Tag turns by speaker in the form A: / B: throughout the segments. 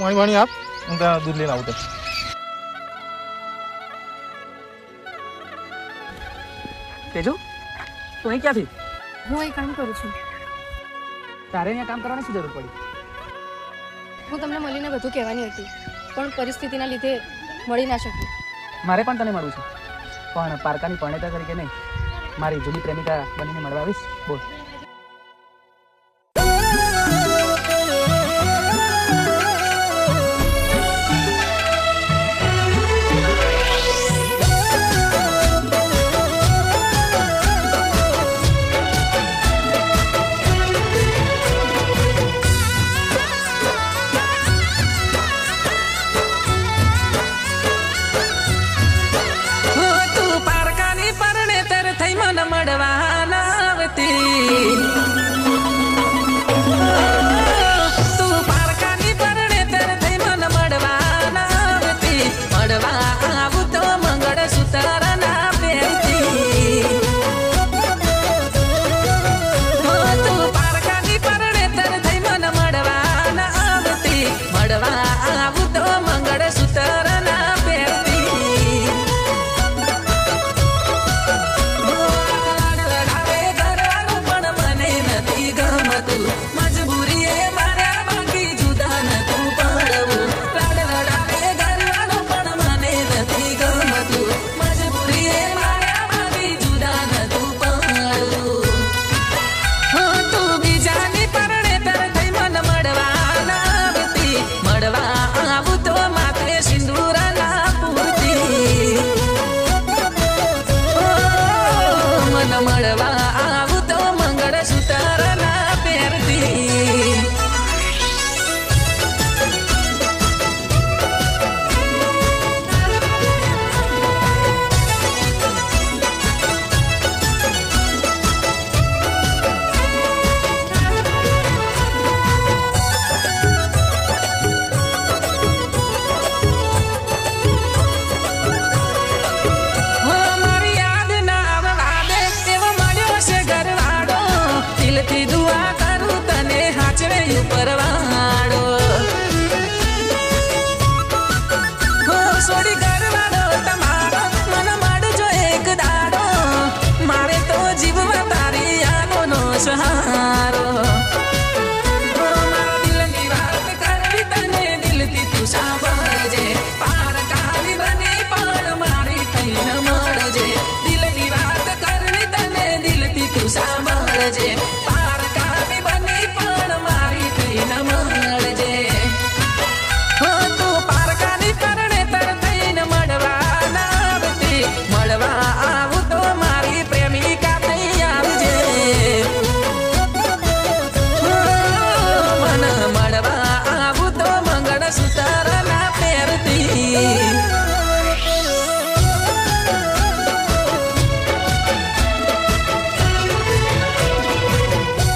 A: પાણી વાણી આપ, હું ત્યાં દૂધ લઈને આવું તો.
B: તેજુ, તું અહીં ક્યાંથી?
C: હું અહીં કામ કરું છું.
B: તારે અહીંયા કામ કરવાની શું જરૂર પડી?
C: હું તમને મળીને બધું કહેવાની હતી, પણ પરિસ્થિતિના લીધે મળી ના શકી.
B: મારે પણ તને મળવું છે, પણ પારકાની પરણેતા તરીકે નહીં, મારી જૂની પ્રેમિકા બનીને મળવા આવીશ. બોલ.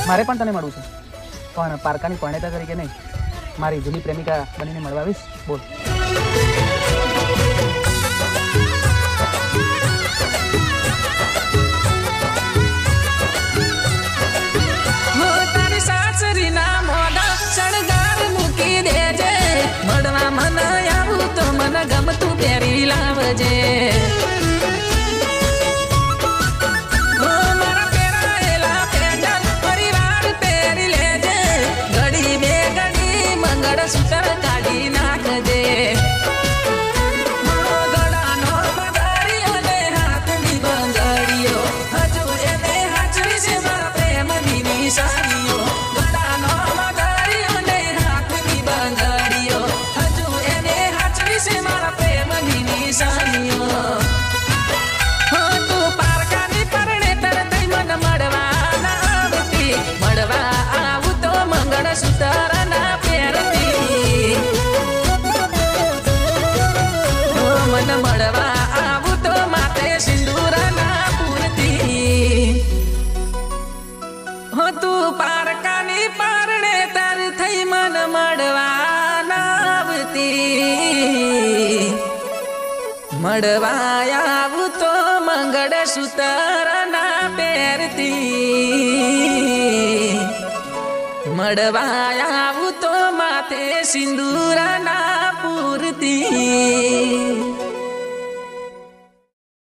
B: મારે પણ તને મળવું છે, પણ પારકાની પરણેતા તરીકે નહીં, મારી જૂની પ્રેમિકા બનીને મળવા આવીશ. બોલ.
D: તારી સાસરીના મોઢા શણગાર મૂકી દેજે, મળવા મને આવું તો મને ગમતું પહેરી લાવજે. સૂતર કાઢી નાખજે, ગળાનો પગારીઓ ને હાથની બંગડીઓ, હજુ એને હાચવી છે મારા પ્રેમની નિશાનીઓ. ગળાનો પગારીઓ ને હાથની બંગડીઓ, હજુ એને હાચવી છે મારા પ્રેમની નિશાનીઓ. તું પારકાની પરણેતર થઈ મને મળવા ના આવતી, મળવા આવું તો મંગળસૂત્ર ના પહેરતી. મને મળવા આવું તો માથે સિંદૂર ના પૂરતી. તું પારકાની પરણે તાર થઈ મન મળવા ના આવતી, મળવા આવું તો મંગળસૂત્ર ના પહેરતી. મળવા આવું તો માથે સિંદૂર ના પૂરતી